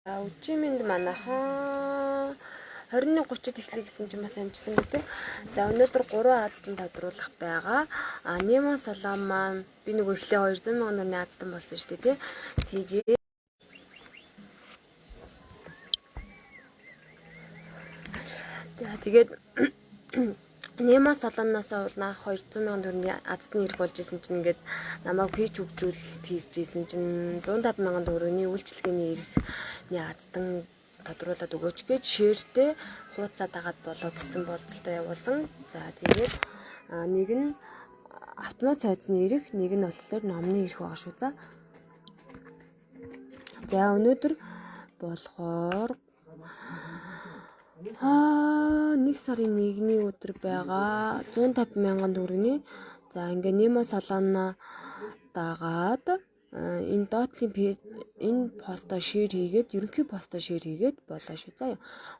Үчимэнд манайхаа 21:30-д эхлэе гэсэн чинь бас амжсан гэдэг. За өнөөдөр 3 аазтан тодруулах байгаа. Немо салам маань би нөгөө эхлээ 200,000 нурны аазтан болсон шүү дээ, тий. Тэгээд Немо салонноос уулнах 200,000 төгрөгийн аазтны хэрэг болж исэн чинь ингээд намайг пич хөгжүүлэлт хийжсэн чинь 150,000 төгрөгийн үйлчлэгээний эрхний аазтан тодруулаад өгөөч гэж шеэртэй хуудасаа дагаад болоо гэсэн болцолтой явуулсан. За тэгээд нэг нь автомат цайзны эрх, нэг нь болохоор номны эрх байгаа шүү. За өнөөдөр болохоор 1 сарын 1-ний өдөр байгаа 150,000 төгрөгийн. За ингээ Немо салоноо дагаад энэ доотлын энэ постоо шеэр хийгээд ерөнхий постоо шеэр хийгээд болоо шүү. За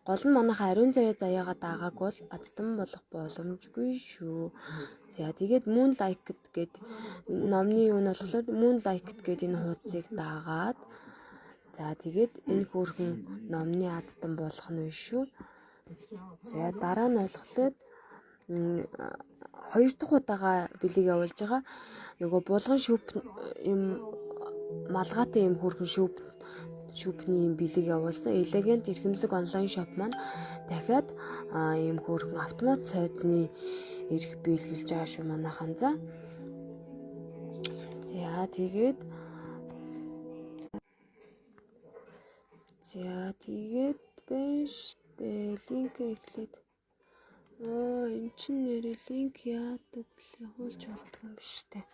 гол нь манайхаа ариун заяагаа дагааг бол аздан болох боломжгүй шүү. За тэгээд Moonlight гэд номны юу нь болохоор Moonlight гэд энэ хуудсыг дагаад за тэгээд энэ хөөрхөн номны аздан болох нь шүү. За дараа нь болохоор 2 дахь удаага бэлэг явуулж байгаа. Нөгөө булган шүп юм малгайтай юм хөрхөн шүпний юм бэлэг явуулсан. Elegant эрхэмлэг онлайн шоп маань дахиад ийм хөрхөн автомат цайзны эрх биелүүлж байгаа шүү манайхан. За тэгээд байж линк эхлээд энэ чинь нэрээ линк яадаг блэ хуулж болдго юм биш үү?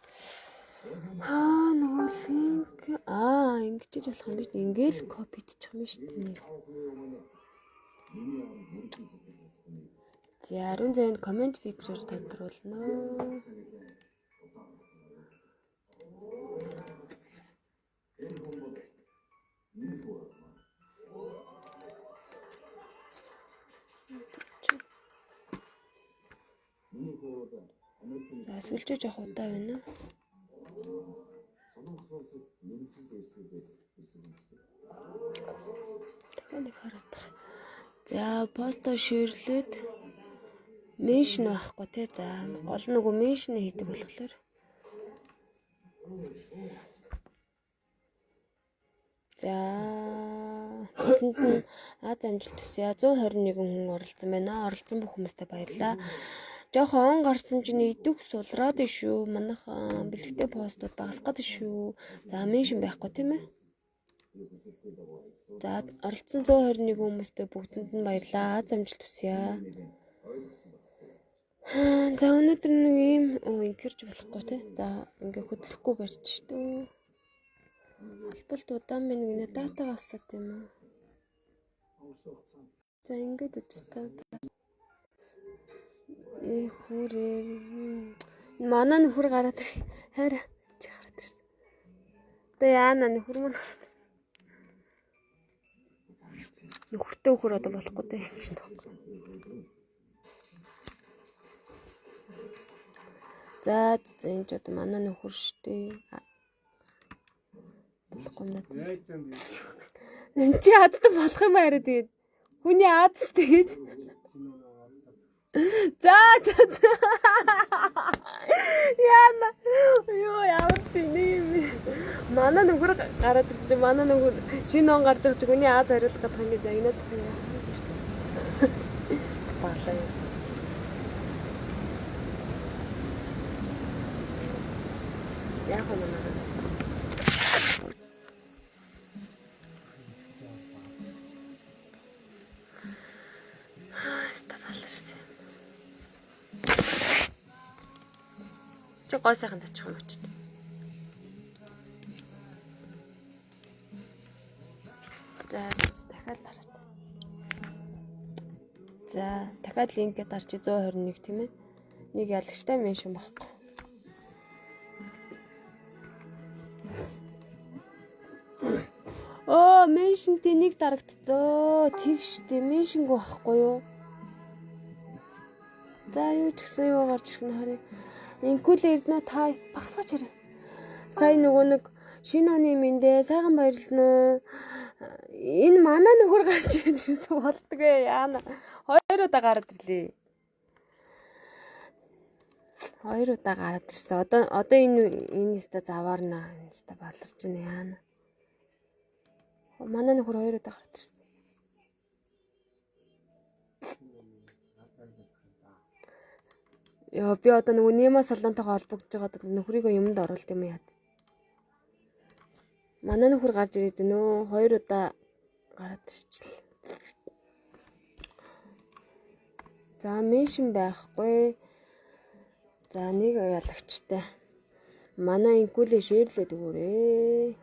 Нөгөө линк ингэж болох юм биш. Ингээл копидчих юм шүү дээ. За ариун зайд комент фиксээр тодруулна. За сүлжээ жоох удаа байна. Тэнийг хараадах. За посто ширлээд меншн байхгүй те. За гол нөгөө меншн хийдэг болохоор. За аз амжилт хүсье. 121 хүн оролцсон байна. Оролцсон бүх хүмүүстээ баярлалаа. Жохон гарсан чинь идэх сулраад шүү. Манайх бэлэгтэй постууд багасгаад шүү. За меншн байхгүй тийм ээ. За оролцсон 121 хүмүүстээ бүгдэнд нь баярлалаа. Аз амжилт хүсье. За өнөөдөр нэг ийм инкерч болохгүй те. За ингээ хөдлөхгүй барьж шүү. Албалт удаан байна гинэ дата гасаад юм уу? За ингээд үжигтэй. Хүрээ. Манай нөхөр гараад ир. Хайр чи гараад ирсэн. Одоо яана нөхөр маань. Нөхөртэй нөхөр одоо болохгүй дээ гэж тоо. За энэ ч одоо манай нөхөр штэ. Болохгүй надад. Энд чи адтай болох юм аа тэгээд. Хүний аз штэ гэж. За. Яна. Ямар тийм. Манай нөхөр гараад ирсэн чинь манай нөхөр шинэ он гарч байгаа чинь хүний аз хариулах гэдэг юм за инээд байна. Баалаа. Яг үнэ. Чи гой сайхан тачих юм уу ч. За дахиад дараад. За дахиад линкээ дарчи 121 тийм ээ. Нэг ялагчтай меншн багхгүй. Меншнтэй нэг дарагдцоо. Тэгштэй меншнгүй байхгүй юу? За юу ч гэсэн юу гарч ирэх нь харъя. Инкүлээ эрдэнэ та багсгаач харъя. Сая нөгөө нэг шинэ оны минь дээ сайхан баярлсан уу? Энэ манай нөхөр гарч ирээд юусэн болдгоо яана. Хоёр удаа гараад ирлээ. Хоёр удаа гараад ирсэн. Одоо энэ өстө заваарна. Энэ өстө баларч байна яана. Манай нөхөр хоёр удаа гараад ирсэн. Яа би одоо нөгөө Нима салонтойгоо холбогдож байгаа нөхрийгөө юмд оруулт юм яа. Манай нөхөр гарч ирээд нөө хоёр удаа гараад ирчихлээ. За меншин байхгүй. За нэг ялагчтай. Манай инкүлээ шеэрлээд өгөөрэй.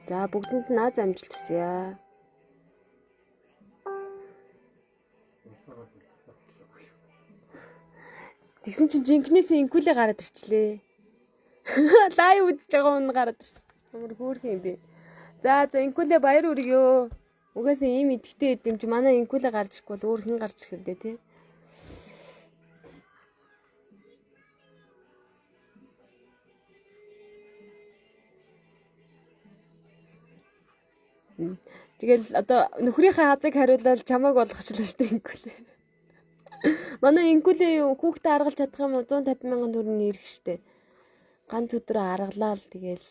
За бүгдэнд нь аз амжилт хүсье. Тэгсэн чинь жинкнээсээ инкүлээ гараад ирчлээ. Лайв үзэж байгаа хүн гараад ирсэн. Ямар хөөрхөн юм бэ. За инкүлээ баяр хүргье. Угаасаа ийм идэхтэй юм чи манай инкүлээ гарч ирэхгүй бол өөр хэн гарч ирэх вэ те. Тэгэл одоо нөхрийнхээ хазыг хариулаад чамайг болгочлаа штэ инкүлээ. Манай инкүлээ хүүхдээ аргалж чадах юм 150 мянган төгрөгийн ирэх штэ. Ганц өдрөө аргалаа л тэгэл.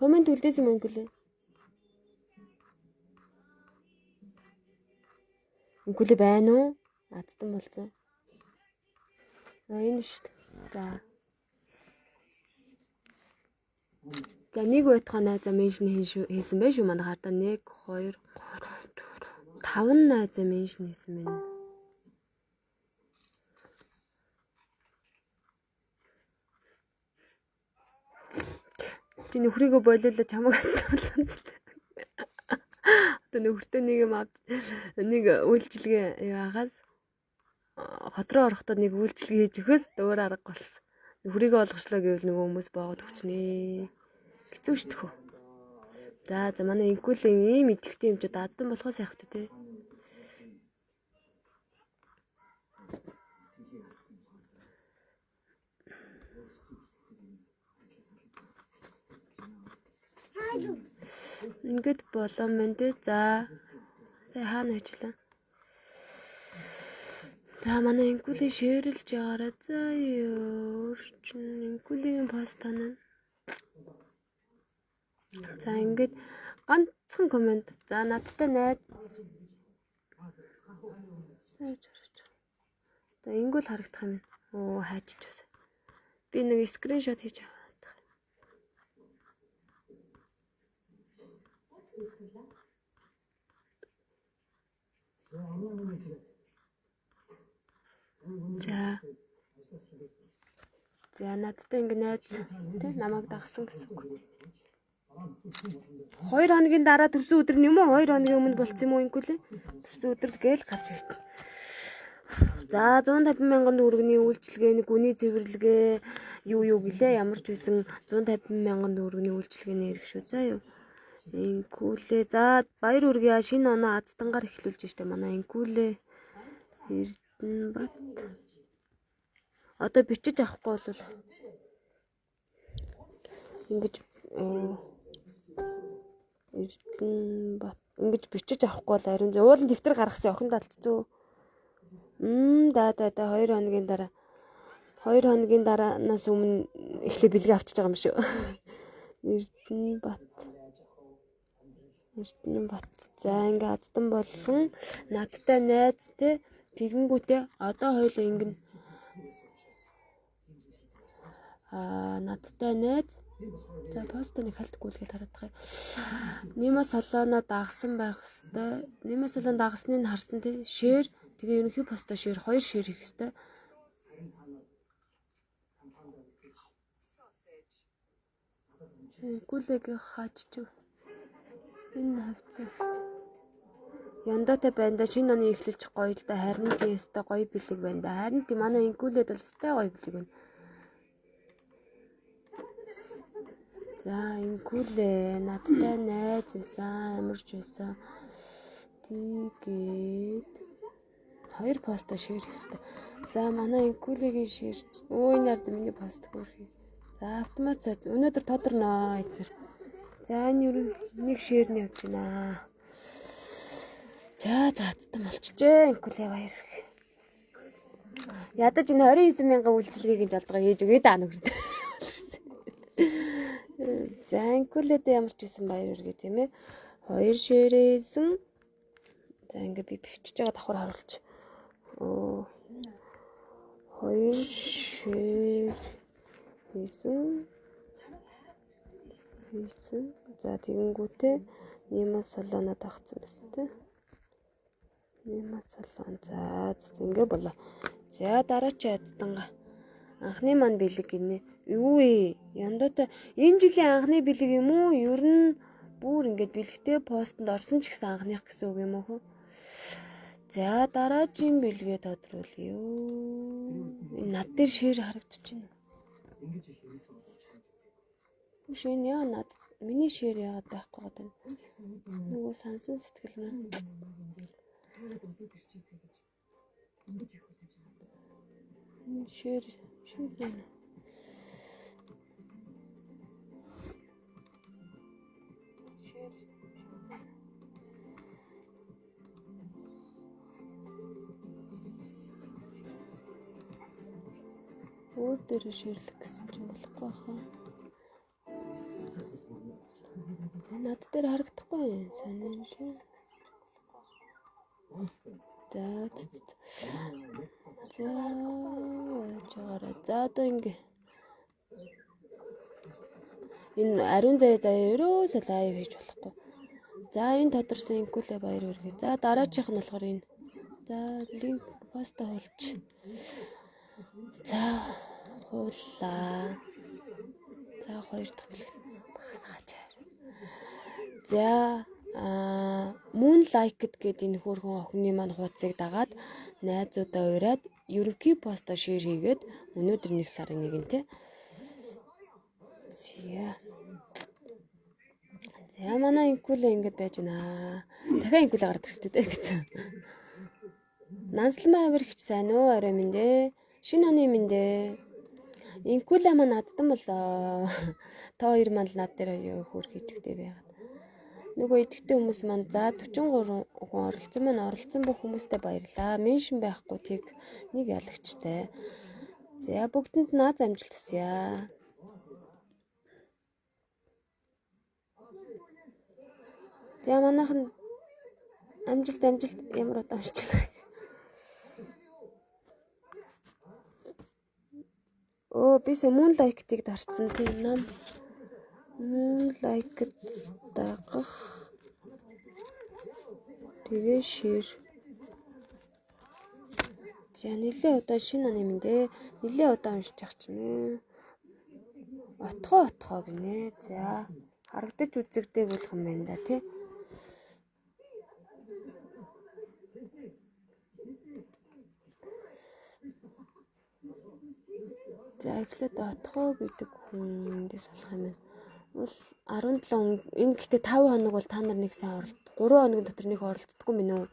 Комент үлдээсэн юм инкүлээ. Инкүлээ байна уу? Адтан болцсон. Энэ штэ. За. За нэг байтугай найзаа меншн хийсэн байх шүү манай хардаа 1 2 3 4 5 найзаа меншн хийсэн байна. Тэ нөхрийгөө болиулаад чамайг хацлаа. Одоо нөхөртөө нэг юм авч нэг үйлчилгээ яагаас хотроо орохдоо нэг үйлчилгээ хийж өгөхөөс өөр арга болсон. Нөхрийгөө олгочлоо гэвэл нөгөө хүмүүс боогод хүчнээ. Хэцүү шүү дээ. За манай инкүлийн ийм идэхтэй юм ч дадсан болохоос яах вэ те. Ингээд болоо мэн те. За сая хаана ажиллаа? За манай инкүлийн шеэрлж байгаараа за өөрчн инкүлийн пост танаа. За ингээд ганцхан комент. За надтай найз. За ингүүл харагдах юм. Оо хайчиж байна. Би нэг скриншот хийж аваад. За надтай ингэ найз тийм намайг дагсан гэсэн үг. 2 хоногийн дараа төрсөн өдөр нь юм уу? 2 хоногийн өмнө болцсон юм уу инкүлээ? Төрсөн өдөр гээл гарч ирсэн. За 150 мянган төгрөгийн үйлчилгээ нэг үний цэвэрлэгээ юу гэлээ ямар ч үсэн 150 мянган төгрөгийн үйлчилгээний ирэх шүү. За юу. Инкүлээ. За баяр хүргье. Шинэ оноо аздангаар эхлүүлж штэ манай инкүлээ. Эрдэнэбат. Одоо бичиж авахгүй бол ингэж Эрдэнэбат ингэж бичиж авахгүй бол ариун уулын дэвтэр гаргасан охин талцсан. Да 2 хоногийн дараа 2 хоногийн дараанаас өмнө эхлээ бэлгээ авчиж байгаа юм шүү. Эрдэнэбат. За ингээ аздан болсон надтай найз те тэгэнгүүтээ одоо хоёул ингэн надтай найз за постыг халтгүй л гээд хараад байгаа. Нима салоноо дагсан байх хэвээр. Нима салон дагасныг харсан те шеэр тэгээ ерөнхий постоо шеэр 2 шеэр хийх хэвээр. Гүлэг хаач. Энэ хавцаа. Яндаатай байна да шинэ оны эхлэж гоё л да харин тийм өстой гоё бэлэг байна да. Харин тийм манай инкүүлээд бол өстой гоё бэлэг байна. За инкүүлээ надтай найз байсан ямарч байсан. Тэгээд 2 постоо шеэр хийх хэрэгтэй. За манай инкулигийн ширч. Өө энэ ард миний пост хөрхий. За автомат цац. Өнөөдөр тодорноо гэхээр. За энэ юу нэг ширний явж байна. За заацсан болчихжээ инкули баяр. Ядаж энэ 29,000 үйлчилгээг энэ жолдгоо хийж өгөө даа нөхрөд. За инкулэд ямар ч исэн баяр үргээ тийм ээ. 2 ширээсэн. За ингээд би бивчиж байгаа давхар харуулж. Оо 2 шир хийсэн. За тэгэнгүүтээ нэмээ солоно тагцсан байсан тийм. Нэмээ солон. За ингэ болоо. За дараа чи ядданга. Анхны маань бэлэг гинэ. Юу вэ? Яндуутай энэ жилийн анхны бэлэг юм уу? Ер нь бүр ингээд бэлэгтэй постонд орсон ч гэсэн анхных гэсэн үг юм уу хөө? За дараагийн бэлгээ тодруулъя. Энэ над дээр шир харагдчихна. Ингэж их хэлсэн болов. Шин яа над миний шир яагаад байхгүй гэдэг. Нөгөө сансан сэтгэл маань. Шир байна. Өөр дээр ширлэх гэсэн чинь болохгүй хаа. Над дээр харагдахгүй сайн юм тийм. За одоо ингэ. Энэ ариун заяа ерөөсөө лайв хийж болохгүй. За энэ тодорсон инкулэ баяр хүргэе. За дараачих нь болохоор энэ. За линк поста хуулж. За хуулаа. За 2 дахь бэлэг багсгаачаар. За Moonlight гэдэг энэ хөөрхөн охины маань хуудсыг дагаад найзуудаа ураад ерөнхий поста шеэр хийгээд өнөөдөр 1 сарын 1-нд За манай инкулэ ингэж байж байна. Дахиад инкулэ гараад ирэхтэй гэсэн. Нанслан авирч сайн уу орой минь дээ. Шинэ оны минь дээ. Инкулэ маань наддан болоо. Та хоёр маань над дээр хөөр хийдэгтэй байгаад. Нөгөө идэвхтэй хүмүүс маань за 43 хүн оролцсон маань оролцсон бүх хүмүүстээ баярлаа. Меншн байхгүй тийг нэг ялагчтай. За бүгдэнд наад амжилт хүсье. За манайхан амжилт ямар удаа уншиж байна. Оо бисээ Moonlight-ыг дарцсан тийм ном. Moonlight дагах. Тэгээ шир. За нэлээ удаа шинэ оны минь дээ. Нэлээ удаа уншиж явах чинь. Отхоо гинэ. За харагдаж үзэгдэг болох юм байна да тий. За эхлээд отхоо гэдэг хүн эндээс болох юм байна. Бол 17 энэ гэхдээ 5 хоног бол та нар нэг сайн оролт. 3 хоногийн дотор нэг оролцдоггүй мэн үү?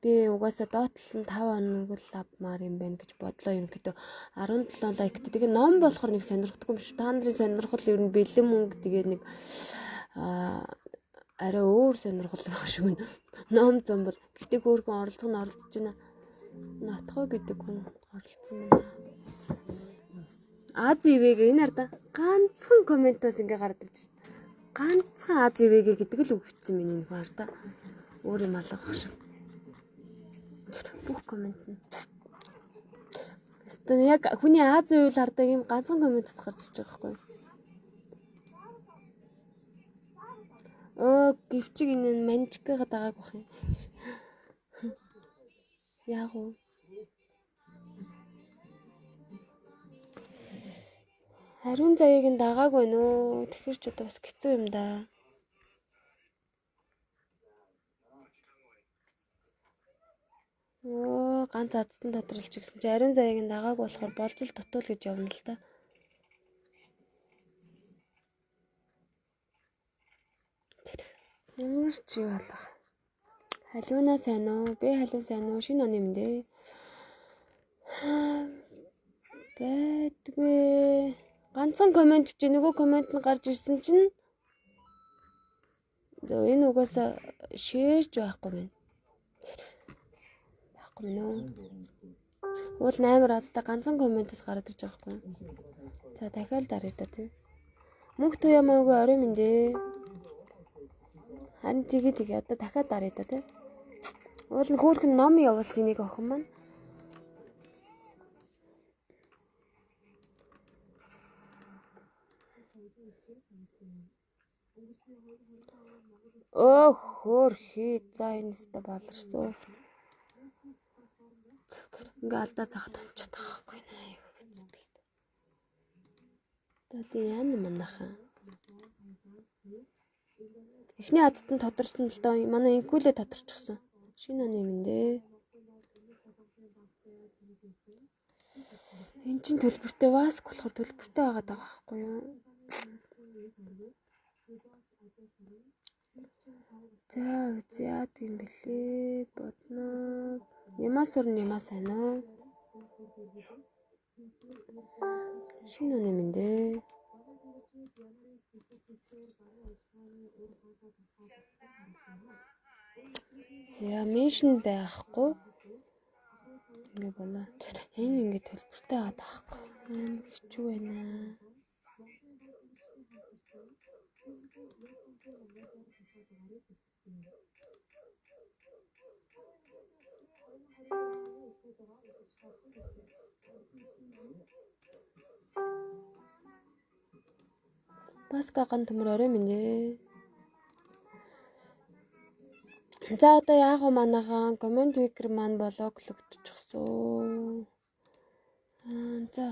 Би угаасаа доотлол нь 5 хоног л авмаар юм байна гэж бодлоо юм гэдэг. 17 лайк. Тэгээ ном болохоор нэг сонирхдаггүй юм шүү. Та нарын сонирхол ер нь бэлэн мөнгө тэгээ нэг арай өөр сонирхол байх шиг нь. Ном зам бол гэхдээ хөөрхөн оролцох нь оролцож байна. Нотхоо гэдэг хүн оролцсон байна. АЗВ энэ арда ганцхан комментоос ингээ гараад ирж байна. Ганцхан АЗВ гэдэг л үг бичсэн миний энэ харта. Өөр юм алгах шиг. Бүх коммент нь. Эсвэл яг хүний АЗВ хардаг юм ганцхан комментоос гарч иж байгаа байхгүй. Гівчиг энэ манжикгаа дагааг бах юм. Яг уу. Ариун заяаг нь дагааг байна уу? Тэгэхэр ч одоо бас хэцүү юм да. Ганц азтан тадралч гэсэн чи ариун заяаг нь дагааг болохоор болж л дутуул гэж явна л да. Ямар ч юу болох. Халиуна сайн уу? Би халиу сайн уу? Шинэ оны минь дээ. Байдгүй. Ганцхан комент чи нөгөө комент нь гарч ирсэн чинь энэ угаасаа шеэрч байхгүй мэн. Байхгүй мэн үү? Уул 8 радтай ганцхан комментээс гараад ирж байгаа байхгүй. За дахиад даръя та тийм. Мөнх туяа маягүй орой минь дээ. Харин тэгээ одоо дахиад даръя та тийм. Уул нь хөөрхөн ном явуулсан нэг охин маань. Өө хөөрхий за энэ өстө болорсон. Ингээ алдаа захад онцод байгаа байхгүй наа. Тэ яана манайхаа. Эхний хадад нь тодорсон л доо манай инкүүлээ тодорчихсон. Шинэ оны юм дээ. Энд чинь төлбөртэй васк болохоор төлбөртэй байгаад байгаа байхгүй юу? За яа тийм бэлээ бодно. Нямаас сайн уу? Шинэ үнэ минь дээ. За меншн байхгүй. Ингээ болоо. Энэ ингээ төлбөртэй аваад байхгүй. Амар хэцүү байна. Паскаган төмөр орой минь дээ. За одоо яг манайхан комент викер маань блоглогдчихсон. За.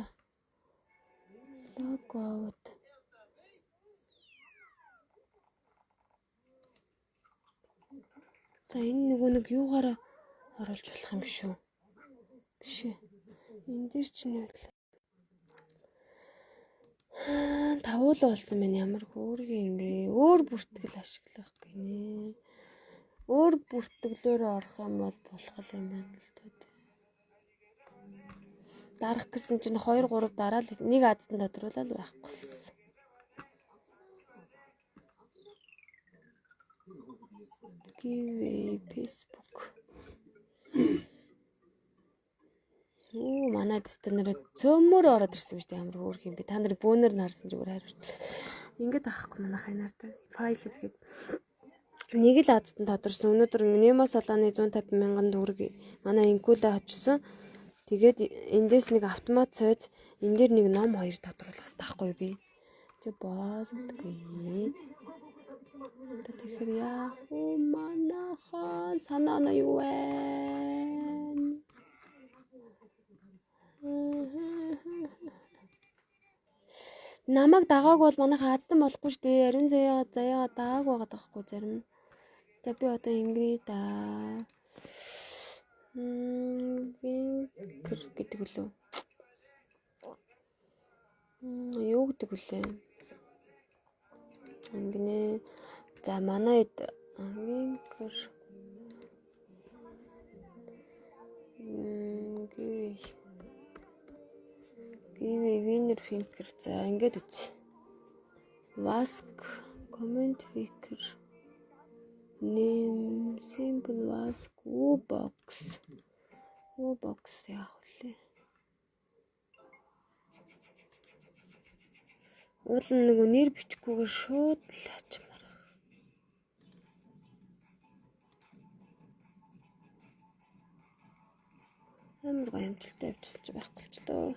Логоут. За энэ нэг юугаар оруулж болох юм шүү. Биш ээ. Энд дэр чинь юу вэ? Тавуул болсон байна ямар хөөргий юм бэ? Өөр бүртгэл ашиглах гинэ. Өөр бүртгэлээр орох юм бол болох юм байна л та. Дарах гэсэн чинь 2 3 дараал нэг аздан тодруулаад байхгүй. Give Facebook. Манай дэстэнэрээ цөмөр ороод ирсэн биз дээ ямар хөөрх юм бэ? Та нар бөөнөр нарсан зүгээр хариулт. Ингээд авахгүй манай хайнаар та. Файлд гээд нэг л аздан тодорсон. Өнөөдөр Nemo Solana 150,000 төгрөг манай инкүүлээ очсон. Тэгээд эндээс нэг автомат цойз энэ дээр нэг ном 2 тодруулах хэрэгтэй байхгүй юу би? Тэг болдгүй. Тэгэхээр яа манайхан санаа юу вэ? Намайг дагаагүй бол манайхаа аздан болохгүй шүү дээ. Ариун заяа дааг байгаа даахгүй зарим. За би одоо ингэрий да. Гэдэг үлээ. Юу гэдэг үлээ? Ингэнэ. За манайд винкер Give winner finker за ингээд үз. Vask comment finker name simple vask box яах вэ? Уул нөгөө нэр бичихгүйгээр шууд л ачмаар. Амар гоё амжилттай явчихсан ч байхгүй ч лөө.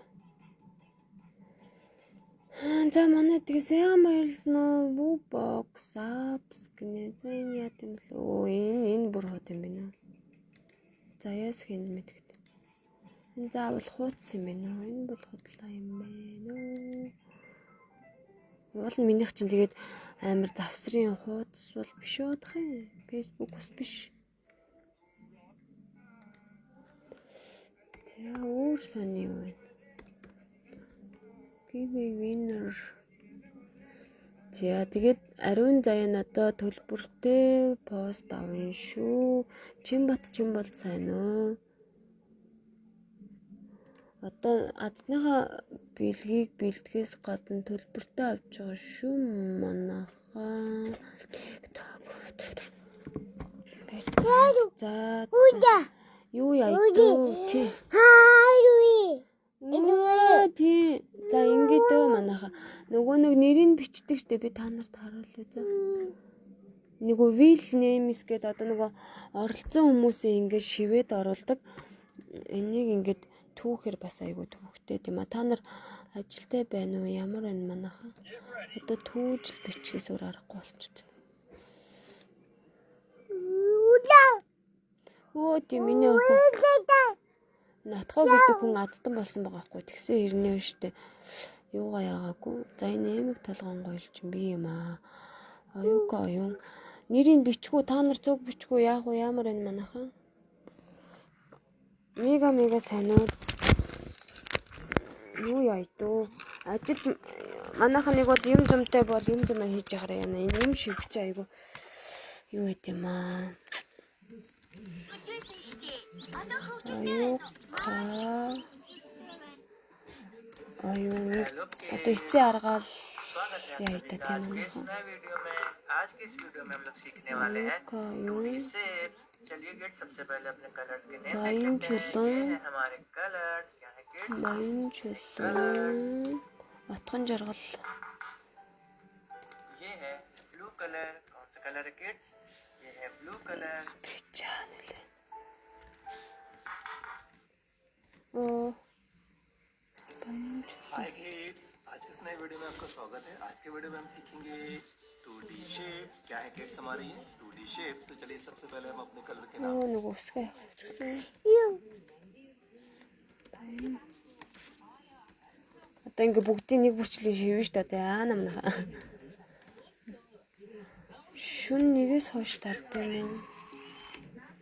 За манай тэгээс яа баярлсан уу? Box apps гинэ. За энэ яа гэм лөө? Энэ бүр хот юм байна. За яас хэн мэдгт. Энэ заавал хууц юм байна уу? Энэ бол худлаа юм байна уу? Уул нь минийх чинь тэгээд амар завсрын хууц бол биш уудах юм. Facebook бас биш. Тэгээ өөр сони юу вэ? Give winner. За тэгээд ариун заяа надаа төлбөртэй пост авна шүү. Чин бол сайн уу? Одоо азныхаа бэлгийг бэлтгэхээс гадна төлбөртэй авч байгаа шүү манайхаа. За юу яйдөө тий. Тий. За ингээд манайхаа нөгөө нэг нэрийг бичдэг штэ би та нарт харуулъя за. Нөгөө will names гэдэг одоо нөгөө оролцсон хүмүүсийн ингээд шивэд оруулдаг. Энийг ингээд түүхээр бас айгүй төвхтэй тийм а та нар ажилтай байна уу ямар байна манайхаа одоо түүжил бичгээс өөр аргагүй болчихсон. Оо тийм миний охин Натхоо гэдэг хүн аздан болсон байгаа хгүй тэгсэн ирнэ штэ юугаа яагаагүй за энэ эмэг толгоон гойлч би юм аа оюука оюун нэрийг бичгүү та нар зүг бичгүү яах вэ ямар энэ манайхаа мега сайн уу юу яйдөө ажил манайхан нэг бол юм зумтай бол юм зам хийж яхаар яана энэ юм шивч айгу юу гэт юм аа аюу одоо эцээ аргаал яа та тийм манайхан आज के इस वीडियो में हम लोग सीखने वाले हैं शेप्स। चलिए गेट सबसे पहले अपने कलर्स के नेम लिखते हैं। ये है हमारे कलर्स क्या है गेट्स отхон жаргал ये है ब्लू कलर कौन सा कलर है किड्स ये है ब्लू कलर हाय किड्स आज के इस नए वीडियो में आपका स्वागत है। आज के वीडियो में हम सीखेंगे 2D शेप क्या है किड्स हमारी ये 2D शेप। तो चलिए सबसे पहले हम अपने कलर के नाम одоо ингээ бүгдийн нэг бүрчлэн шивэн шүү дээ аа намнаа шүн нэгээс хойш тавтай юм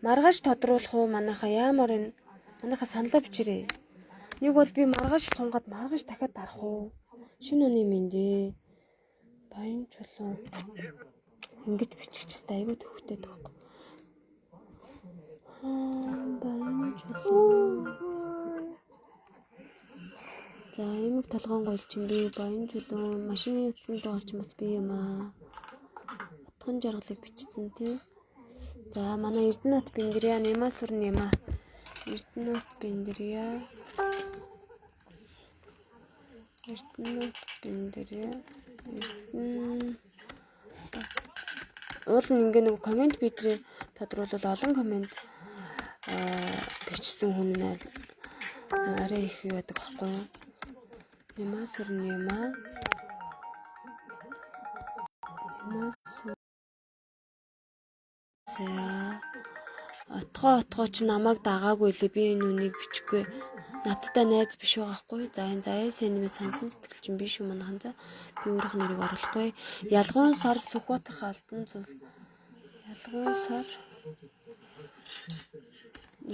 маргааш тодруулах уу манайха ямар энэ манайха саналаа бичээрэй нэг бол би маргааш сунгаад маргааш дахиад дарах уу шинэ оны мэндэ баян чулуун ингэж бичихчтэй айгуу төвхтэй төгхгүй баян чулуун за эмэг толгоон гойлч юм би баян чулуун машины утсанд орч бас би юм аа отхон жаргалыг бичсэн тий за манай Эрдэнэт Биндрия нема сүр нема Эрдэнэт Биндрия уул нь ингээ нэг комент бидрээ тодруулбал олон комент бичсэн хүн нь арай их юу байдаг аахгүй юу нема сүр нема отгоо ч намайг дагаагүй лээ би энэ үнийг бичихгүй надтай найз биш байгаа хгүй за энэ заяа сэнмэ сансан сэтгэл чинь биш юм манайхан за би өөрийнх нэрийг оруулахгүй ялгуун сар Сүхбаатар хаалтан зүйл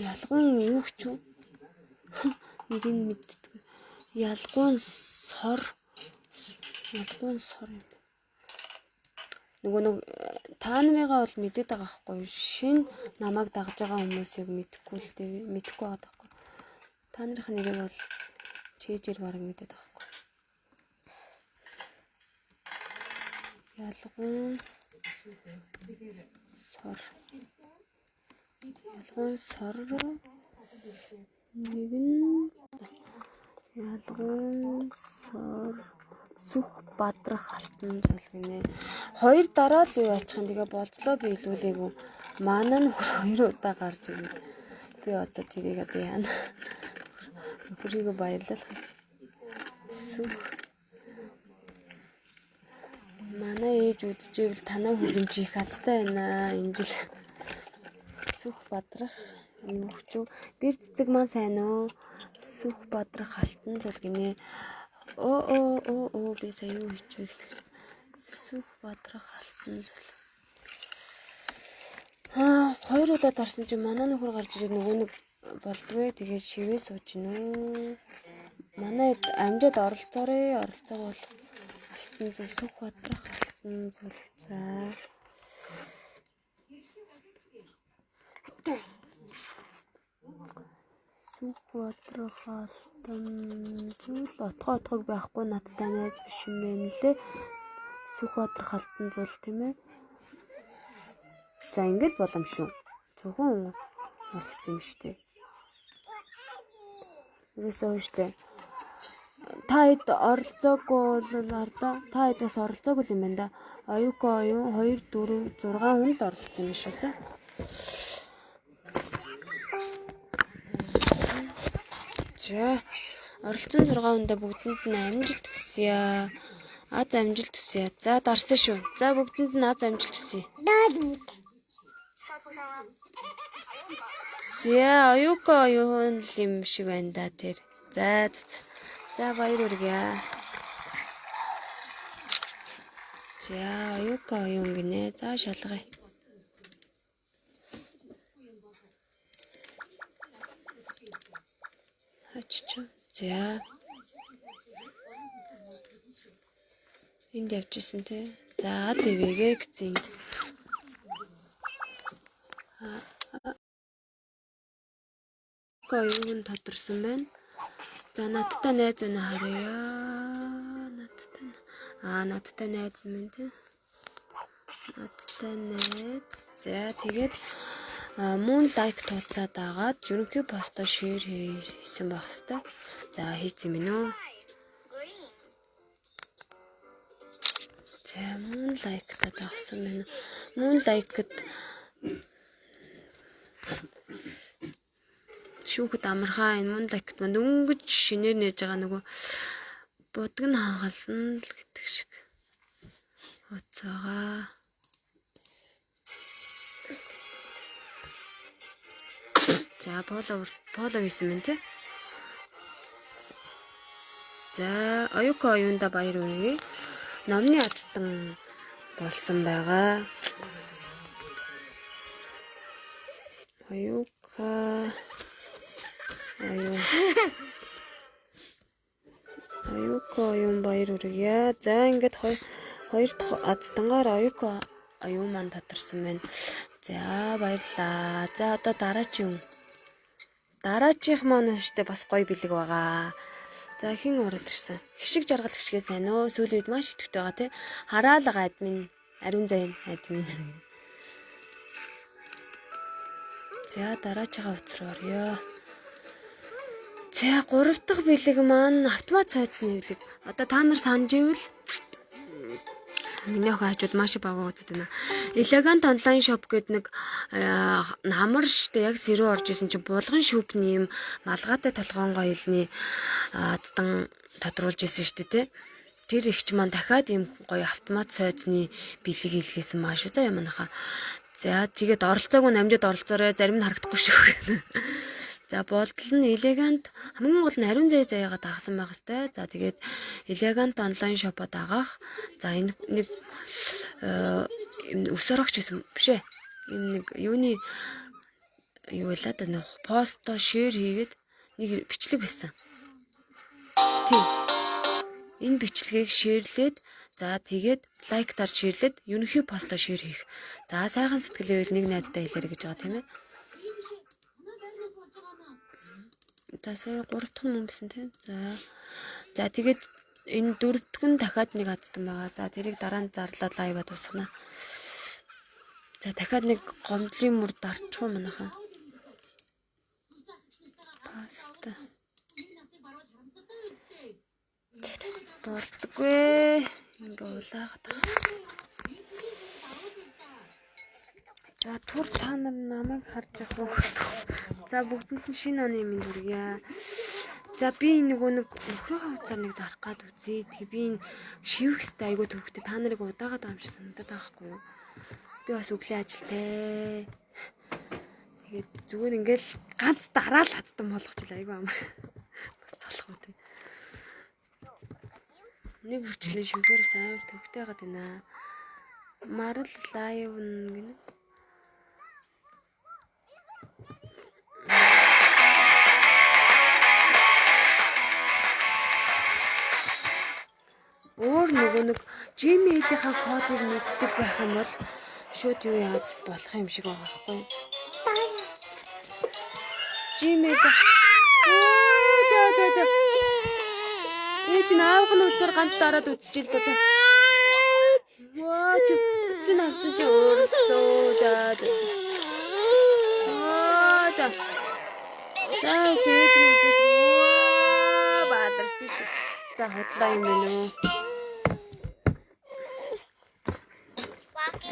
ялгуун юу ч юу нэрийг мэддэг ялгуун сор юм нөгөө нэг та нарыгаа бол мэдээд байгаа хгүй шин намайг дагж байгаа хүмүүсийг мэдэхгүй л дээ мэдэхгүй байгаа даахгүй та нарын нэрийг бол чэйжэр бараг мэдээд байгаа хгүй ялгуун сор нэг нь ялгуун сор Сүхбаатар хаалтан зөвлөгнө. Хоёр дараа л юу ачих юм тэгээ болцлоо биелүүлээгүй. Манай нөхөр хоёр удаа гарч ирнэ. Би одоо тэрийг одоо яана. Нөхрийгөө баярлал. Манай ээж үдчихвэл танаа хүргэмж их хацтай байна. Энэ жил Сүхбаатар нөхчөө бэр цэцэг маань сайн уу? Сүхбаатар хаалтан зөвлөгнө. Оо би сая юу хийчих вэ? Сүхбаатар хаалтан зүйл. Хоёр удаа дарсан чинь манай нөхөр гарч ирээд нөгөө нэг болдгоо тэгээд шивээ сууж гинөө. Манай амжид оролцоорой бол хаалтан зүйл Сүхбаатар хаалтан зүйл за. Сүхбаатар халтан зүйл отгой байхгүй надтай найз биш юм байна лээ. Сүхбаатар халтан зүйл тийм ээ. За ингээл боломжгүй. Зөвхөн оролцсон юм штэ. Юусаа штэ. Та хэд оролцоогүй бол ардаа. Та хэд бас оролцоогүй юм байна да. Оюуко оюун 2 4 6 хүн л оролцсон юм шүү за. За оролцсон 6 хүндээ бүгдэнд нь амжилт хүсье. Аз амжилт хүсье. За дарсан шүү. За бүгдэнд нь аз амжилт хүсье. За оюуко оюун юм шиг байна да тэр. За баяр хүргье. За оюуко оюун гинэ. За шалгая. Ачаа. За. Энд явчихсан те. За зэвэгээ гэсэн. Оюун тодорсон байна. За надтай найз өнө харъя. Надтай найз минь те. Надтай найз. За тэгээд мөн лайк тууцаад агаад ерөнхий постоо шеэр хийсэн байх хэвээр. За хийсэн юм уу? За мөн лайктад авсан байна. Мөн лайкд шүүхэд амархаа энэ мөн лайкт манд өнгөж шинээр нээж байгаа нөгөө будг нь хангалсан л гэдэг шиг. Уцаага. За поло хийсэн мэн те. За оюуко оюунда баяр хүргэе. Номны азтан болсон байгаа. Оюуко оюун баяр хүргэе. За ингээд хоёр дахь азтангаар оюуко оюун маань тодорсон байна. За баярлаа. За одоо дараачих маань штэ бас гоё бэлэг байгаа. За хин ороод ирсэн. Хишиг жаргал гიშгээ сайн өө. Сүүлийн үед маш идэвхтэй байгаа тий. Хараалга админ, ариун зайн админ. За дараачихаа уцраа орё. За 3 дахь бэлэг маань автомат цайцны бэлэг. Одоо та нар санаж ивэл миний охин хажууд маш баг удаад байна. Элегант онлайн шоп гэдэг нэг намар штэ яг сэрүү орж исэн чинь булган шүпний юм малгайтай толгоон гоёлны азтан тодруулж исэн штэ тий. Тэр ихч маань дахиад ийм гоё автомат цайзны бэлэг илгээсэн маа шүү. За юм нахаа. За тэгээд оролцоогүй намжид оролцоорой зарим нь харагдахгүй шүү. За болдол нь элегант хамгийн гол нь ариун заяагаа дагсан байх хэвээр. За тэгээд элегант онлайн шопод агаах. За энэ нэг өсөрөгч гэсэн биш ээ. Энэ нэг юуны юу вэ та нэг посто шеэр хийгээд нэг бичлэг байсан. Тийм. Энэ бичлэгийг шеэрлээд за тэгээд лайктаар шеэрлээд ерөнхий посто шеэр хийх. За сайхан сэтгэлээ үйл нэг найздаа хэлээрэй гэж байгаа тийм ээ. За сая 3 дахь нь мөн бисэн тийм. За тэгээд энэ 4 дахь нь дахиад нэг азтан байгаа. За тэрийг дараа нь зарлаад лайва дуусгана. За дахиад нэг гомдлын мөр дарчихгүй манайхаа. Паста. Болдгүй. Ингээ улаагаад байгаа. За түр та нар намайг харж явах уу? За бүгдэнд нь шинэ оны минь хүргье. За би нөгөө нэг нөхрийнхөө хуцаар нэг дарах гад үзье. Тэгээ би энэ шивэх хэвээр айгуу төвхтэй та нарыг удаагаад байгаа юм шиг санагдаад байгаа хгүй юу? Би бас өглөө ажилтай. Тэгээд зүгээр ингээл ганц дараал хатсан болгочихлаа айгуу амар. Бас цолох үү те. Нэг хүрчлээ шивхээрээс амар төвхтэй байгаад байна. Марл лайв гэнэ. Өөр нөгөө нэг Gmail-ийнхаа кодыг мэддэг байх юм бол шууд юу яаж болох юм шиг байгаа байхгүй. Gmail за. Ээж наавах нь үзээр ганц дараад үзчихэл та. Ваа чи навсан чи өөртөө за. За. За ээж нь үзэж бадарсан. За хотлаа юм байна уу?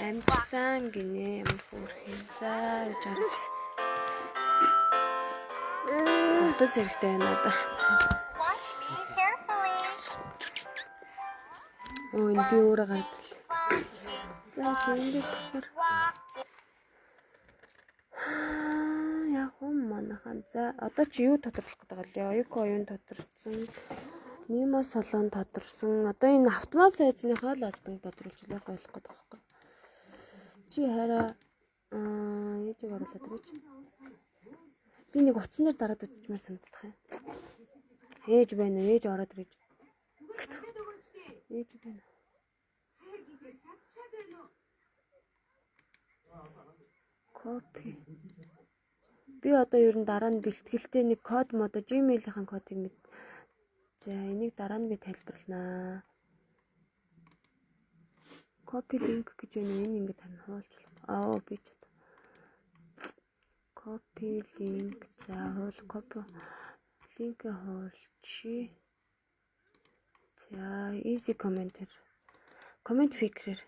Амтсан гинэ ямар хөөрхөн. За жаар. Утас хэрэгтэй байна да. Ой би өөрөө гадал. За ингэж тохор. Яг манайхан за одоо чи юу тодорхойлох гэдэг вэ? Оюуко оюун тодорсон. Нима салон тодорсон. Одоо энэ автомат сайзныхаа л алдан тодруулж ойлгох гэдэг байхгүй. Чи хараа ээжийг оруулаад ирээч. Би нэг утсан дээр дараад үзчихмээр санагдах юм. Ээж байна уу? Ээж ороод ирээч. Ээж байна. Копи. Би одоо ер нь дараа нь бэлтгэлтэй нэг код модо Gmail-ийн кодыг мэд. За энийг дараа нь би тайлбарланаа. Копи линк гэж байна. Энэ ингээд харин хуулчлах. Би ч одоо. Копи линк за хуул копи линк хуульчи. За easy comment-ээр. Comment фикрээр.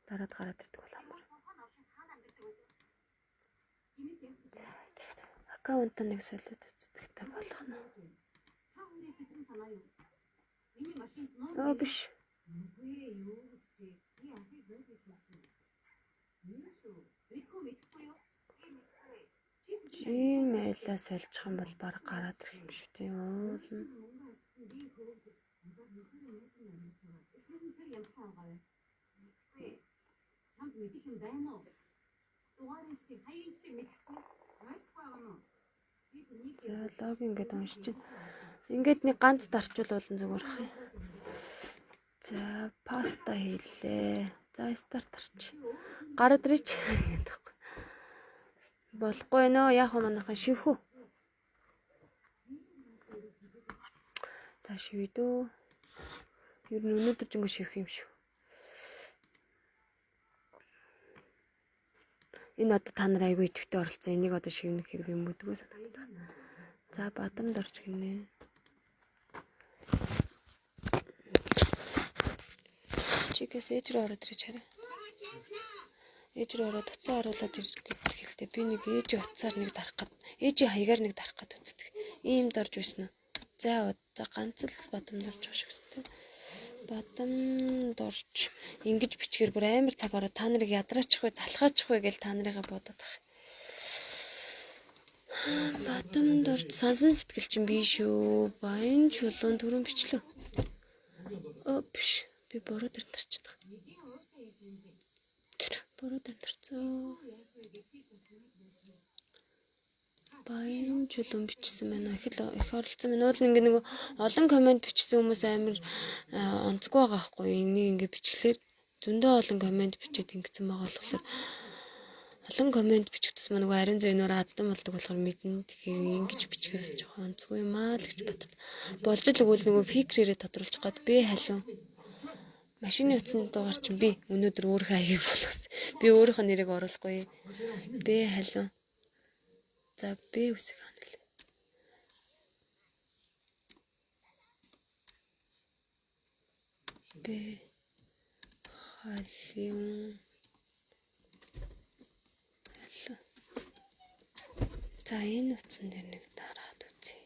Дараад гараад ирдэг бол амар. Аккаунт нэг солиод үздэхтэй болох нь. Биш. Gmail-аас соличих юм бол баг гараад ирэх юм шүү дээ. За логин гэдэг уншиж чинь. Ингээд нэг ганц дарчвал болон зүгээр ах юм. За паста хийлээ. За старт арч. Гараад ирээч гэдэг. Болохгүй нөө яг манайхан шивхүү. За шивэдөө. Ер нь өнөөдөр ч ингэ шивх юм шүү. Энэ одоо та нар айгүй идэвхтэй оролцсон. Энийг одоо шивнэх хэрэг юм үдгөө санагдах. За бадамд орж гинэ. Чигээс ээж рүү ороод ирэж хараа. Ээж рүү ороод уцаа оруулаад хэлтэй. Би нэг ээжийн утсаар нэг дарах гээд, ээжийн хаягаар нэг дарах гээд үздэг. Иймд орж байсан уу? За ганц л бадамд орж байгаа шүү дээ. Бадамд орж ингэж бичгээр бүр амар цаг ороо та нарыг ядраачих вэ, залхаачих вэ гэж та нарыгаа бодоод байгаа. Бадамд орж сансан сэтгэл чинь би шүү. Баян чулуун түрүүн бичлээ. Биш. Би бороо дээр тарчдаг. Бороо дээр тарцсан. Баян чулуун бичсэн байна. Их оролцсон байна. Уул ингээ нэг олон комент бичсэн хүмүүс амар онцгүй байгаа хгүй. Энийг ингээ бичглээр зөндөө олон комент бичээд ингэсэн байгаа болохоор олон комент бичигдсэн маа нөгөө ариун зөөнөр аздан болдог болохоор мэднэ. Тэгэхээр ингэж бичгээс жоохон онцгүй юм аа л гэж бодод. Болж л өгвөл нөгөө фикрээрээ тодруулчих гээд би халиун. Машины утасны дугаар чинь би өнөөдөр өөрөө аяг болгосон. Би өөрийнхөө нэрийг оруулахгүй. Би халиун. За би үсэг ханал. Би халиун. За энэ утсан дээр нэг дараад үзье.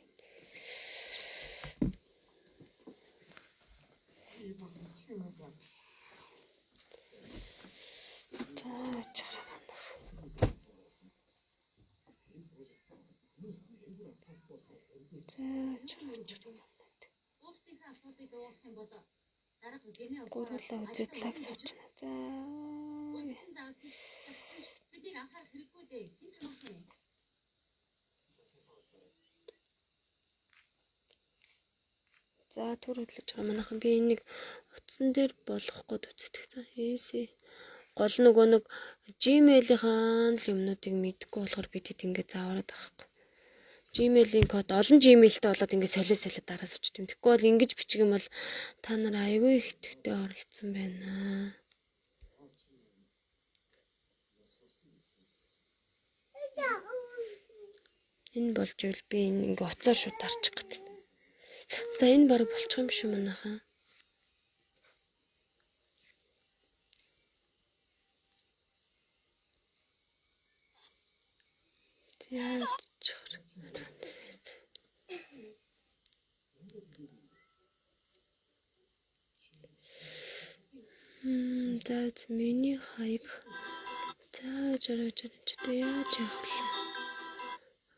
За чарманах. Гурлаа үзээд лайк савчна. За. Бидийг анхаарах хэрэггүй дээ. Хин ч юм уу. За түр хөдлөж байгаа манайхан би энийг утас утсан дээр болгох гээд үздэг. За хийсэ. Гол нөгөө нэг Gmail-ийн л юмнуудыг мэдгүй болохоор бид хэд ингэ заавараад байхгүй. Gmail-ийн код олон Gmail-тэй болоод ингэ солио дараас өчт юм. Тэгэхгүй бол ингэж бичих юм бол та нар айгүй их идэвхтэй оролцсон байна. Энэ болж ивэл би энэ ингээ уцаар шууд тарчих гэдэг. За энэ баг болчих юм шүү манайхаа. За миний хаяг. За яаж яах вэ?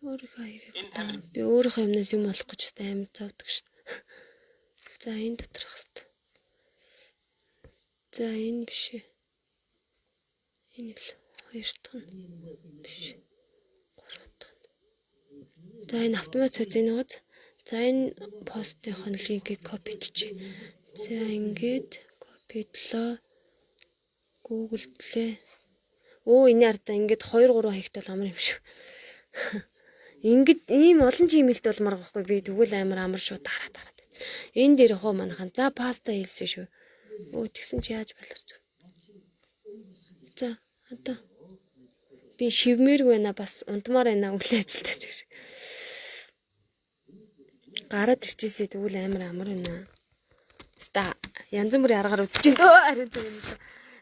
Өөрийнхөө хаягыг би өөрийнхөө юмнаас юм олох гэж амар завдаг шин. За энэ доторх хэвээр. За энэ биш. Энэ л 2 дахь нь биш. 3 дахь нь. За энэ автомат цэцэн нууц. За энэ постынх нь линкийг копичлээ. За ингээд копидлоо. Google-длээ. Оо энэ ардаа ингээд 2 3 хаягтай л амар юм шүү. Ингээд ийм олон Gmail-тэй болмоор байхгүй би тэгвэл амар шууд дараад. Энэ дээр хоо манайхан за паста хэлсэн шүү. Өө тэгсэн чи яаж баларч вэ? За одоо би шивмээргүй байна бас унтмаар байна үйл ажилтаж гэж. Гараад ирчихсэн тэгвэл амар байна. Ста янз бүрийн аргаар үзэж чинь дөө харин тийм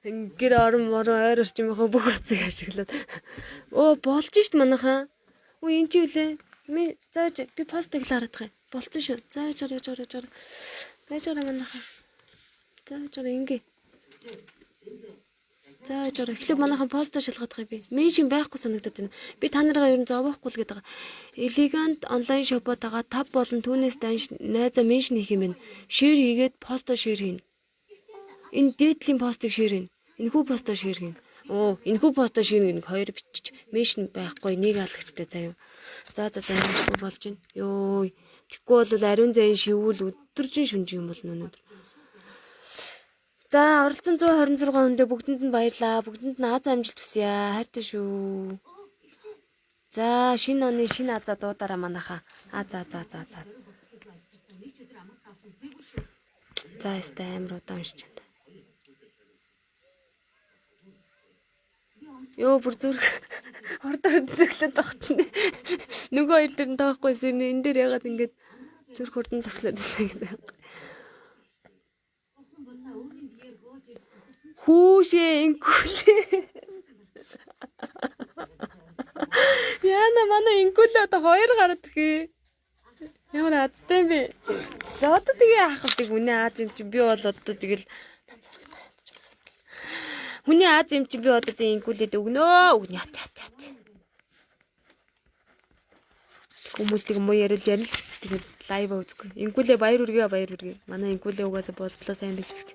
гэр орон ойр орчмынхоо бүх үцгийг ашиглаад оо болж шít манайхаа. Өө энэ чи үлээ. Ми зааж би пастыг хараад байгаа. Болцсон шүү. Зааж гараа. Зааж гараа манайхаа. Зааж гараа ингээ. Зааж гараа. Эхлээд манайхан поста шалгаад байгаа би. Меншин байхгүй санагдаад байна. Би та нараа ер нь зовоохгүй л гэдэг байгаа. Элегант онлайн шопод байгаа 5 болон түүнээс данш найзаа меншин хийх юм байна. Шеэр хийгээд поста шеэр хийн. Энэ дээдлийн постыг шеэр хийн. Энэхүү поста шеэр хийн. Оо, энэхүү поста шеэр хийн 2 бичиж. Меншин байхгүй нэг алгачтай заяа. За ингэж болж байна. Йоо. Тэгэхгүй бол ариун зайн шивүүл өдөржин шүнж юм бол өнөөдөр. За оролцсон 126 хүндээ бүгдэнд нь баярлаа. Бүгдэнд нь аз амжилт хүсье. Хайртай шүү. За шинэ оны шинэ азаа дуудаараа манайхаа. За. За ястай амар удаан уншиж байна. Йоо бүр зүрх ордоор зөглөд багчна. Нөгөө хоёр дээр нь таахгүйсэн энэ дээр ягаад ингэж зүрх хурдан зөглөд байна гэдэг. Хүүшээ инкүлээ. Яна манай инкүлээ одоо 2 гараад ирхээ. Ямар азтай бэ? За одоо тэгээ ахалдаг үнэ аз юм чи би бол одоо тэгэл хүний аз юм чи би одоо тэгээ инкүлээд өгнөө. Хүмүүс тэг муу ярил ярил тэгээд лайв үзгүй. Инкүлээ баяр үргээ. Манай инкүлээ угаасаа болцлоо сайн биш гэх.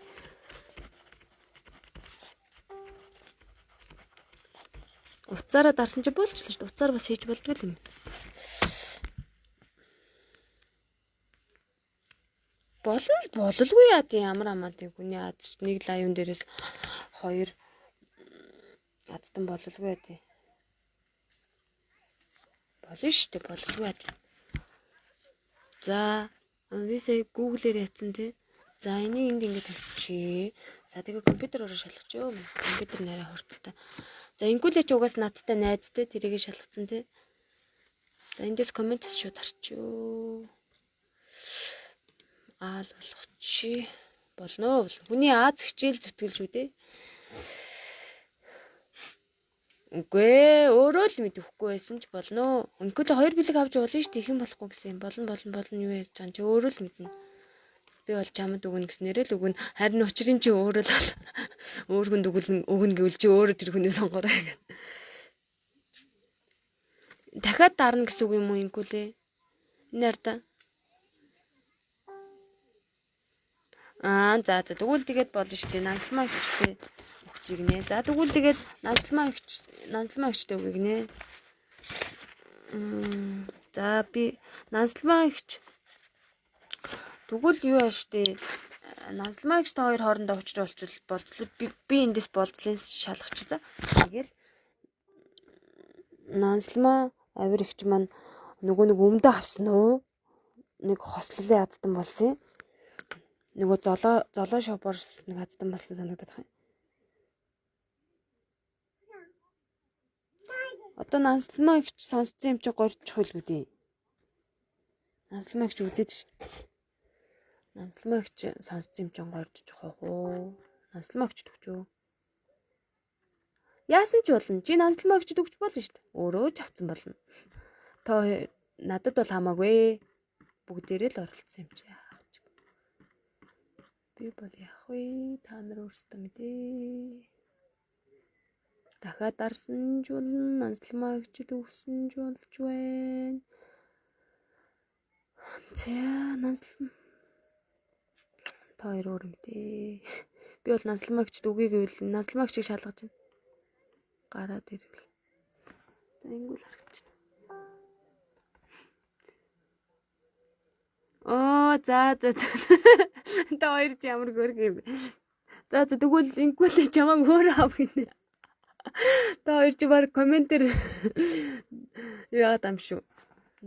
Уцаараа дарсан чи болчихлоо шүү дээ. Уцаар бас хийж болдгоо юм. Бололгүй яа тийм ямар амаатай хүний аз нэг лайвн дээрээс 2 азтан бололгүй яа тийм. Болно шүү дээ бололгүй яа тийм. За висээ Google-ээр ятсан тий. За энийг ингэж тавьчих. За тэгээ компьютероор шалгачихё. Компьютер нарай хурдтай. За инкүлээч угаас надтай найзтай тэрийг шалгацсан тий. За эндээс коммент шууд харчуу. Аал болгочих. Болно. Хүний Аз хичээл зүтгэл шүү дээ. Үгүй өөрөө л мэдэхгүй байсан ч болно. Өнөөдөр 2 бэлэг авч болно шүү дээ. Ихэн болохгүй гэсэн. Болно юу яаж чам чи өөрөө л мэднэ. Би бол чамд өгнө гэснээрээ л өгнө. Харин учрын чи өөрөө л өөр хүнд өгнө гэвэл чи өөрөө тэр хүнээ сонгоорой гэх. Дахиад дарна гэсэн үг юм уу инкүлээ? Нэрдэ. За тэгвэл тэгээд болно шүү дээ. Нансалмаа ихтэй өгч игнэ. За тэгвэл тэгээд нансалмаа ихтэй өгнэ. За би нансалмаа ихч тэгвэл юу ааш тээ Нансалмаа гэж та хоёр хоорондоо уулзвал болцлоо би эндээс болцлын шалгач за. Тэгэл Нансалмаа авир ихч маань нөгөө нэг өмдөө авсан уу? Нэг хослолын аздан болсон. Нөгөө золоо шопорс нэг аздан болсон санагдаад байна. Одоо Нансалмаа ихч сонсцсон юм чи горчих үлгүй дээ. Нансалмаа ихч үзээд шин. Нансалмаа ихч сонсцсон юм чи горчих уу? Нансалмаа ихч төгчөө. Яасан ч болно. Чи Нансалмаа ихч төгч болно шүү дээ. Өөрөө ч авцсан болно. Та надад бол хамаагүй. Бүгдээрээ л оролцсон юм чи. Би бол яах вэ? Та нар өөрсдөө мэдээ. Дахиад дарсан ч болно. Нансалмаа ихчд өгсөн ч болж байна. За Нансалмаа та хоёр өөр юм дээ. Би бол Нансалмаа ихчд үгүй гэвэл Нансалмаа ихчийг шалгаж байна. Гараад ирвэл. За ингүүл харагч. За. Та хоёр ч ямар гөрг юм бэ? За тэгвэл ингүүл чамаг өөр аав гинэ. Та хоёр ч баг комментэр яагаад юм шүү.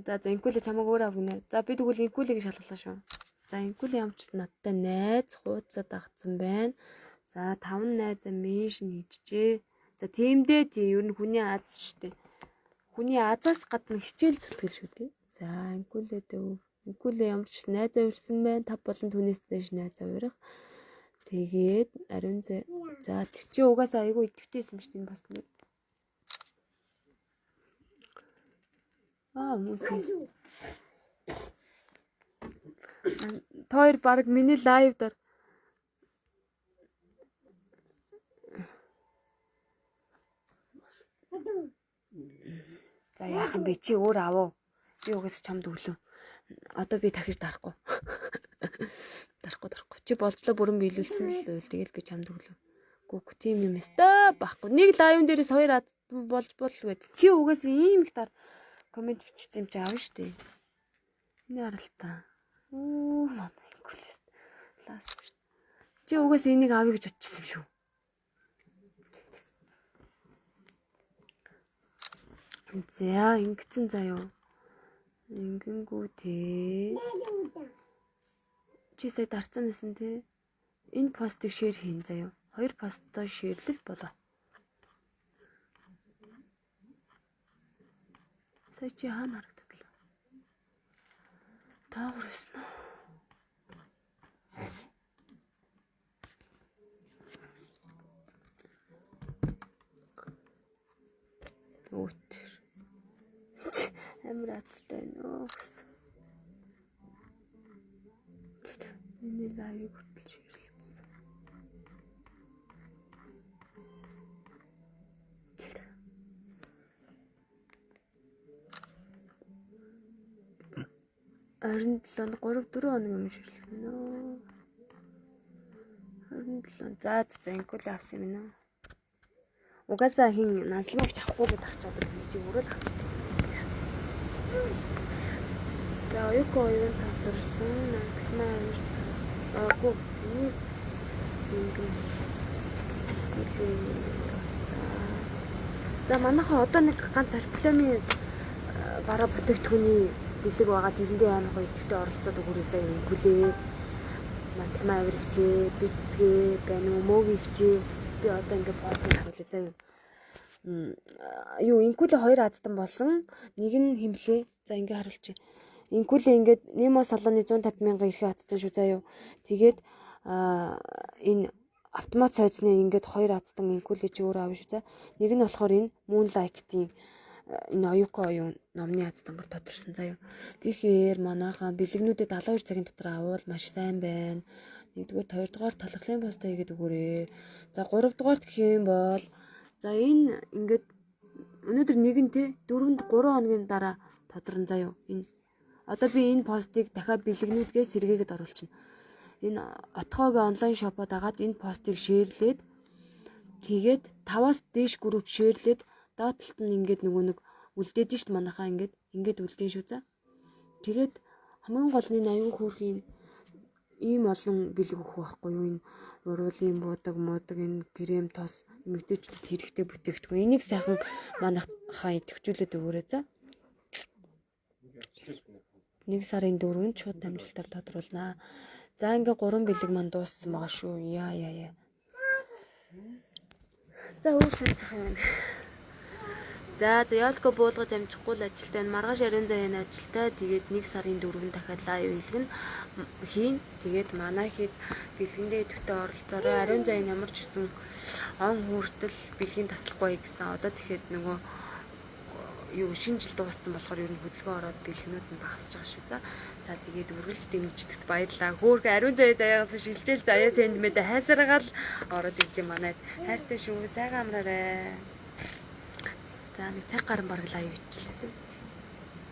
За ингүүл чамаг өөр аав гинэ. За би тэгвэл ингүүлийг шалгалаа шүү. За ингүүл ямч надтай найз хуудасад агцсан байна. За 5 найзаа меншн хийчихээ. За тиймдээ тий ер нь хүний аз шүү дээ. Хүний азаас гадна хичээл зүтгэл шүү дээ. За ингүүлээ дэв. Ингүүлээ ямч найзаа урьсан байна. Тав болон түүнээс дэш найзаа урих. Тэгээд ариун зэ. За тэр чи угаасаа айгүй идэвхтэйсэн шүү дээ бас нэг. Хүмүүс. Тоор баг миний лайв дээр За яах юм бэ чи өөр аваа. Би угаасаа чамд өглөө. Одоо би дахиж дарахгүй. Дарахгүй. Чи болцлоо бүрэн биелүүлсэн л байл. Тэгэл би чамд өглөө. Гүг тийм юм өстой байхгүй. Нэг лайвн дээрээс 2 болж гэж. Чи угаасаа ийм их таар коммент бичсэн юм чи аав штэ. Энэ харалтаа. Манай ингүүлээс лаас. Чи угаасаа энийг авъя гэж бодчихсон юм шүү. За ингэсэн заяа. Ингэнгүү те. Чи сая дарцсан байсан те. Энэ постыг шеэр хийн заяа. 2 постоо шеэрлэл болоо. Сая чи хаана харагдав? Таагаар байсан уу? Өтер. Амар азтай нөө. Миний лайвыг хүртэл шеэрлсэн. Арин 7 3-4 хоног юм ширлсэн нөө. 27. За ингүүл авсан юм нөө. Угаасаа хин Нансалмаач авахгүй гэж тахчаад би чи өөрөө л авчихсан. За оюуко оюун тавтарсан Нансалмаа агуу За манайхаа одоо нэг ганц альбомын бараа бүтээгдэхүүний бэлэг байгаа тэрэндээ амар гоё идэвхтэй оролцоод өгөрөө заа юм гүлээ. Нансалмаа авир хичээ, би цэцгээ байна уу, мөөгийн хичээ. Би одоо ингээд постыг харуулъя заа юм. Юу инкүлээ 2 аздан болсон. Нэг нь химлээ. За ингээд харуулчих. Инкүлээ ингээд Немо салооны 150 мянган эрхээ аздан шүү заа юу. Тэгээд энэ автомат сойцны ингээд 2 аздан инкүлээ чи өөрөө авна шүү заа. Нэг нь болохоор энэ Moonlight-ийн энэ оюуко оюун номны аздангар тодорсон заяа. Тэгэхээр манайхаа бэлэгнүүдэд 72 цагийн дотор авал маш сайн байна. 1-р, 2-р талхлын пост хийгээд өгөөрэй. За 3-р гэх юм бол за энэ ингээд өнөөдөр нэгэнтэй 4-3 хоногийн дараа тодорно заяа. Энэ одоо би энэ постыг дахиад бэлэгнүүдгээ сэргээгээд оруулчихна. Энэ отхоогийн онлайн шопод агаад энэ постыг шеэрлээд тэгээд 5-аас дээш групп шеэрлээд доотлолт нь ингээд нөгөө нэг үлдээд нь шүү дээ манайхаа ингээд үлдэн шүү за. Тэгээд хамгийн гол нь аюу хөөрхийн ийм олон бэлэг өгөх байхгүй юу? Энэ уруулын буудаг, муудаг, энэ крем тос эмэгтэйчүүдэд хэрэгтэй бүтээгдэхүүн. Энийг сайхан манайхаа идэвхжүүлээд өгөөрэй за. 1 сарын 4-нд шууд дамжуултаар тодруулнаа. За ингээ 3 бэлэг маань дууссан байгаа шүү. Яа. За өөр сонсох юм байна. За Ялко буулгаж амжихгүй л ажилтай байна. Маргааш ариун заяаны ажилтай. Тэгээд 1 сарын 4-нд дахиад лайв хийлгэн хийн. Тэгээд манай хэд бэлгэндээ идэвхтэй оролцоорой. Ариун заяа нь ямар ч гэсэн он хүртэл бэлгийн таслахгүй гэсэн. Одоо тэгэхэд нөгөө юу шинэ жил дууссан болохоор ер нь хөдөлгөөн ороод бэлгэнүүд нь багасж байгаа шүү. За тэгээд үргэлж дэмждэгт баярлалаа. Хөөхөн ариун заяагаас шилжээл заяа сэндмэдэ хайсаргаал ороод ирлээ манайд. Хайртай шүү. Сайхан амраарай. За нэг цаг гарan бараг лайв хийчихлээ.